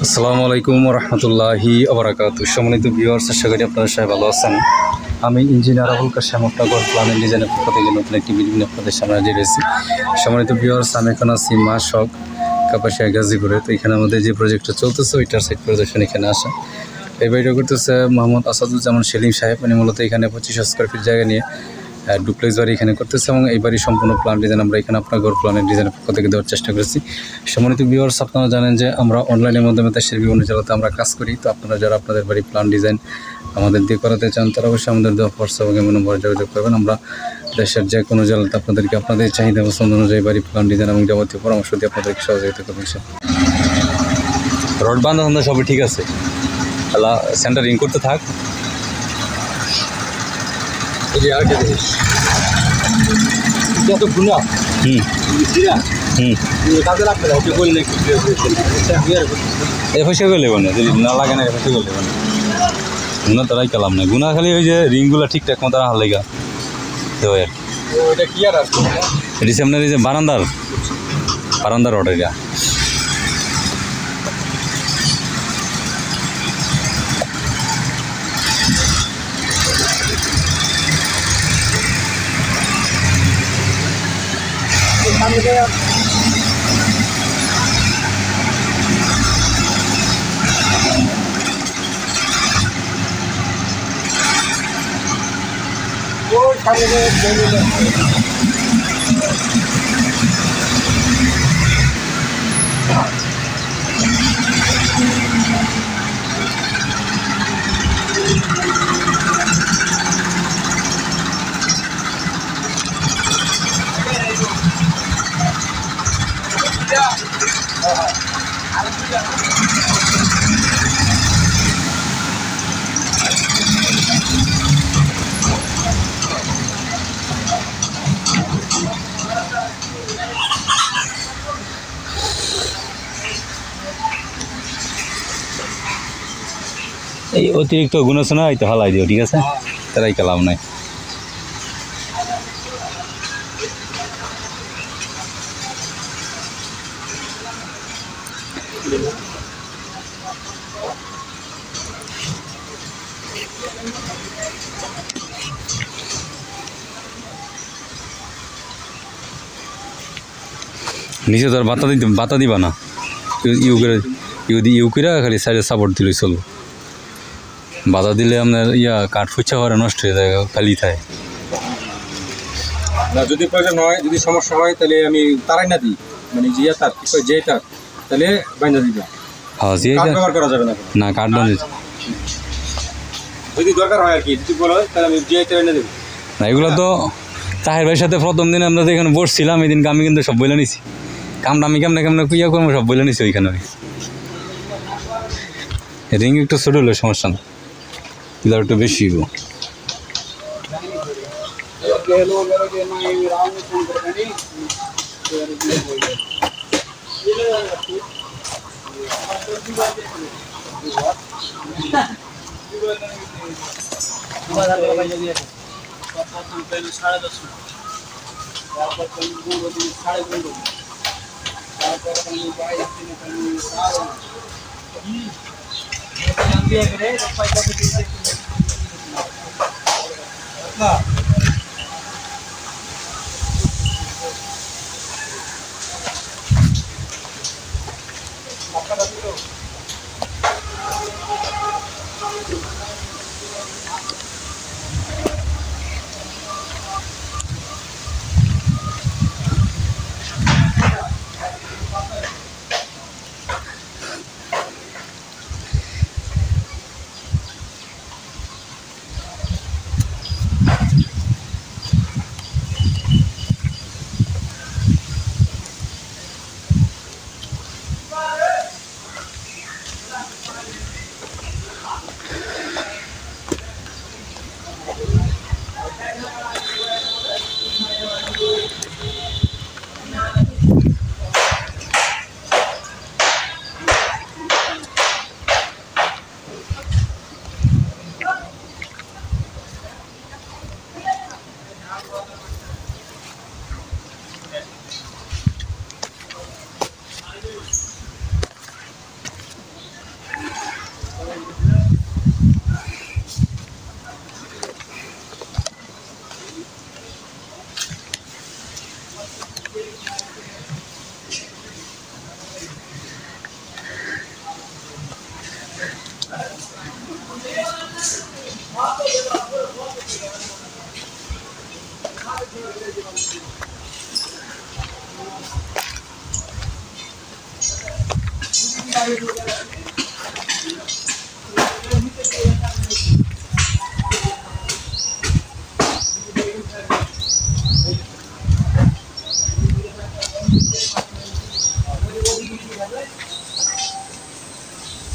আসসালামু আলাইকুম রহমতুল্লাহি আবরাকাতুহু। সম্মানিত ভিউয়ার্স, আশা করি আপনারা সবাই ভালো আছেন। আমি ইঞ্জিনিয়ার আবুল কাশেম আপনার প্ল্যানের ডিজাইনের পক্ষ থেকে নতুন একটি ভিডিও নিয়ে আপনাদের সামনে হাজির হয়েছি। সম্মানিত ভিউয়ার্স, আমি এখন আছি মাশক কাপাসিয়া গাজীপুরে। তো এখানে আমাদের যে প্রজেক্টটা চলতেছে ওইটার সাইড পরিদর্শন এখানে আসা। এই বাড়িটা করতেছে মোহাম্মদ আসাদুজ্জামান সেলিম সাহেব। মানে মূলত এখানে 25 স্কোয়ার ফিট জায়গা নিয়ে ডুপ্লেক্স বাড়ি এখানে করতেছে এবং এই বাড়ির সম্পূর্ণ প্ল্যান ডিজাইন আমরা এখানে আপনার প্ল্যানের ডিজাইনের পক্ষ থেকে দেওয়ার চেষ্টা করেছি। সম্মানিত ভিউয়ার্স, আপনারা জানেন যে আমরা অনলাইনের মাধ্যমে দেশের বিভিন্ন জেলাতে আমরা কাজ করি। তো আপনারা যারা আপনাদের বাড়ি প্ল্যান ডিজাইন আমাদের দিয়ে করাতে চান তারা অবশ্যই আমাদের দেওয়া হোয়াটসঅ্যাপ এবং ইমো নম্বরে যোগাযোগ করবেন। আমরা দেশের যে কোনো জেলাতে আপনাদেরকে আপনাদের চাহিদা পছন্দ অনুযায়ী বাড়ি প্ল্যান ডিজাইন এবং যাবতীয় পরামর্শ দিয়ে আপনাদেরকে সহযোগিতা করবেন। রড বান্ধা ধান্দা সবই ঠিক আছে, তাহলে সেন্টারিং করতে থাক। যত গুণা এফেসে গেলে মানে যদি না লাগে না এফেসে গেলে মানে গুণা তারাই কালাম না। গুণা খালি ওই যে রিংগুলো ঠিকঠাক মতো হার লেগা তো আর এটি সামনে এই যে বারান্দার রড এটা। এই অতিরিক্ত গুণাশোনা হয়তো হালাই দিও, ঠিক আছে, তারাই কালাম নাই। নিচে তো আর বাতা দিবা না, ইউকিরা খালি সাইডে সাপোর্ট দিলেই চলবো। বাধা দিলে আপনার কাঠ ফুচা হওয়ার নষ্ট হয়ে যায়, খালি থাকে না। যদি প্রয়োজন হয়, যদি সমস্যা হয় তাহলে আমি তারাই না দিই, মানে যে তার তাহলে বাইনা দিবে। হ্যাঁ, ব্যবহার করা যাবে না, না কাঠ না যদি দরকার হয় আর কি, যদি বলো তাহলে আমি যে তার এনে দেবো না। এগুলো তো তাহের ভাইয়ের সাথে প্রথম দিন আমরা এখানে বসছিলাম, এই দিনকে আমি কিন্তু সব বলে নিছি। কামটা আমি কেমনে কুইয়া করবো সব বলে নিছি ওইখানে। রিং একটু ছোটো হলে সমস্যা না, পিলার একটু বেশি হইব।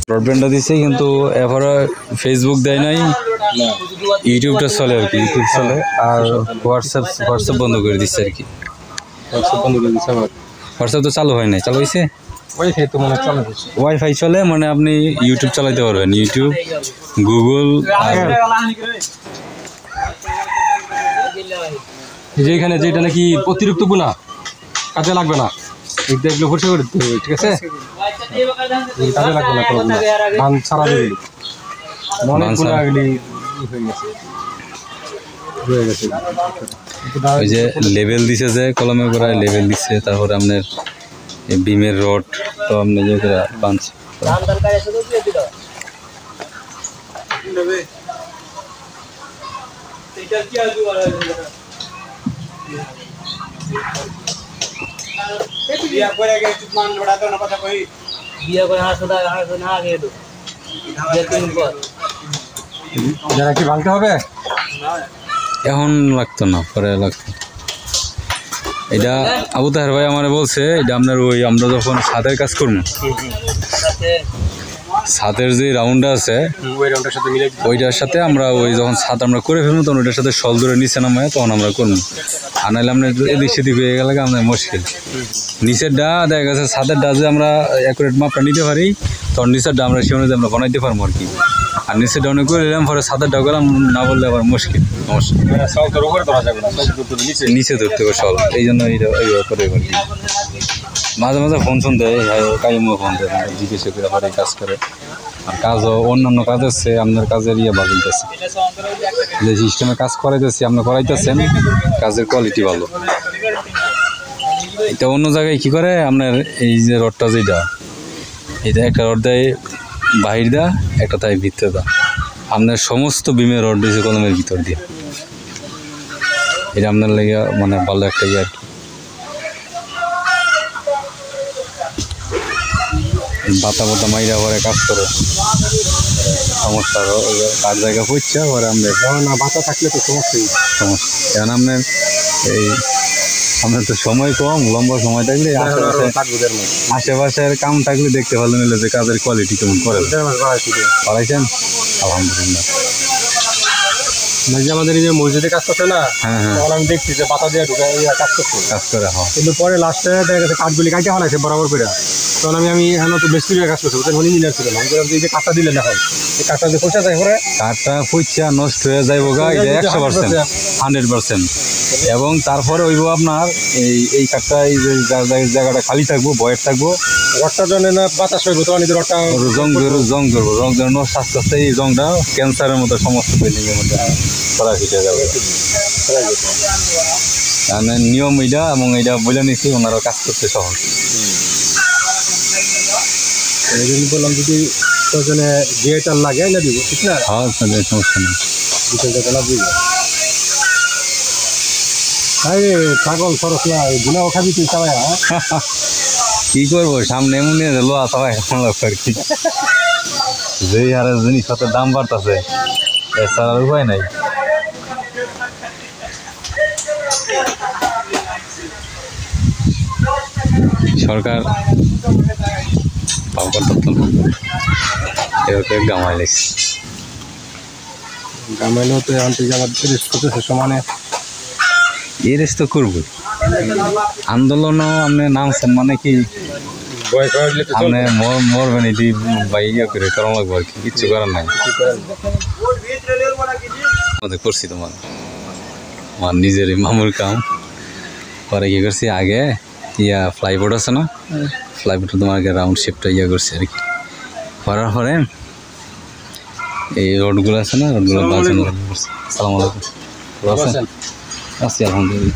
ব্রডব্যান্ডটা দিছে কিন্তু এরপরে ফেসবুক দেয় নাই, ইউটিউবটা চলে আর কি, ইউটিউব চলে আর হোয়াটসঅ্যাপ বন্ধ করে দিচ্ছে আর কি। বন্ধ করে দিচ্ছে আবার। হোয়াটসঅ্যাপ তো চালু হয় নাই, চালু হয়েছে? ওয়াইফাই তো মনে চালু হচ্ছে। ওয়াইফাই চলে মানে আপনি ইউটিউব চালাতে পারবেন, ইউটিউব, গুগল। যেখানে যেটা নাকি অতিরিক্ত গুণা কাজে লাগবে না, এগুলো পরিষ্কার করে দিতে হবে, ঠিক আছে? কাজে লাগবে না কোনো গুণা, ধান ছাড়া দিবি অনেক গুণাগুলি হয়ে গেছে। ওই যে লেবেল দিছে, যে কলমে করে লেবেল দিচ্ছে, তারপরে আপনার বিমের রড তো আপনি যে করে বাঁধ যারা কি ভাঙতে হবে এখন লাগতো না, পরে লাগতো। এটা আবু তাহের ভাই আমার বলছে, এটা আপনার ওই আমরা যখন ছাদের কাজ করবো, ছাদের যে রাউন্ডটা আছে ওইটার সাথে আমরা ওই যখন ছাদ আমরা করে ফেলবো তখন ওইটার সাথে শল ধরে নিচে নামায় তখন আমরা করবো। আর নাহলে আপনার এদিক সেদিক হয়ে গেলে আপনার মুশকিল। নিচের ডা দেখা গেছে ছাদের ডা যে আমরা অ্যাকুরেট মাপটা নিতে পারি তখন নিচের ডা আমরা সে অনুযায়ী আমরা বানাইতে পারবো আর কি। আর নিচের ডাউনে করে নিলাম, পরে ছাদের ডা গেলাম না বললে আবার মুশকিল, সমস্যা। নিচে ধরতে হবে শল, এই জন্য এইভাবে করে আর কি। মাঝে মাঝে ফোন দেয়, কাইমও ফোন দেয়, জিজ্ঞেসা করে আবার এই কাজ করে। আর কাজও অন্যান্য কাজ আছে, আপনার কাজের ভালো হইতেছে, যে সিস্টেমে কাজ করাইতেছি আপনি করাইতেছেন, কাজের কোয়ালিটি ভালো। এটা অন্য জায়গায় কি করে আপনার এই যে রডটা যেটা, এটা একটা রড দেয় বাহির দা, একটা তাই ভিতরে দা, আপনার সমস্ত বিমের রড দিয়েছে কলমের ভিতর দিয়ে। এটা আপনার লেগে মানে ভালো একটা আর কি। বাতা বাতা মাইরা পরে কাজ করে সমস্যা, কার জায়গা পড়ছে পরে আমরা না, বাতা থাকলে তো সমস্যা। এখন আপনার এই আপনার তো সময় কম, লম্বা সময় থাকলে আশেপাশের কাম থাকলে দেখতে ভালো নিলে যে কাজের কোয়ালিটি কেমন করে বাড়াইছেন। আলহামদুলিল্লাহ। যে আমাদের এই যে মসজিদে কাজ করছে না, তখন আমি দেখছি যে পাতা দিয়ে ঢুকে কাজ করে, কিন্তু পরে লাস্টে দেখা গেছে কাঠগুলি কাটে ফেলাইছে বরাবর করে। তখন আমি এখন তো বেশি কাজ করছি, তখন ইঞ্জিনিয়ার ছিল না, আমি বললাম যে এই যে কাঠটা দিলেন এখন এই কাঠটা যে পয়সা যায় পরে কাঠটা পয়সা নষ্ট হয়ে যাইব গা, এটা 100%, 100%। এবং তারপরে হইব আপনার এই কাঠটা এই যে জায়গাটা খালি থাকবো, বয়ের থাকবো, রডটা জন্য না বাতাস হইব, তখন এই রডটা রং ধরবো, রং ধরে নষ্ট আস্তে আস্তে এই রংটা ক্যান্সারের মতো সমস্ত বিল্ডিংয়ের মধ্যে করা ফিটে যাবে। নিয়ম এইটা, এবং এইটা বলে নিচ্ছি ওনারা কাজ করতে সহজ। এই জন্য বললাম যদি প্রয়োজনে জিএটার লাগে না দিব, ঠিক না? হ্যাঁ, সমস্যা নেই, ছাগল খরচ না, গুনাও খাবি তুই সবাই। কি করবো, সামনে এমনি লোয়া সবাই আর কি, যেই হারে জিনিসপত্রের দাম বাড়তেছে এছাড়া উপায় নাই। সরকার গামাই লাগছে, গামাইলেও তো এখন থেকে আমার করতেছে সমানে, এরেস তো করবো। আন্দোলনও আপনি নামছেন মানে কি আপনি মরবেন, এটি বা ইয়ে করে করা লাগবো আর কি, কিচ্ছু করার নাই। আমাদের করছি তোমার আমার নিজের মামুর কাম, পরে কি করছি আগে ফ্লাইবোর্ড আছে না, ফ্লাইবোর্ডটা তোমার আগে রাউন্ড শেপটা করছি আর কি, করার পরে এই রোডগুলো আছে না, রোডগুলো বাঁচানো করছি। আসসালামু আলাইকুম, ভালো আছেন? আছি আলহামদুলিল্লাহ।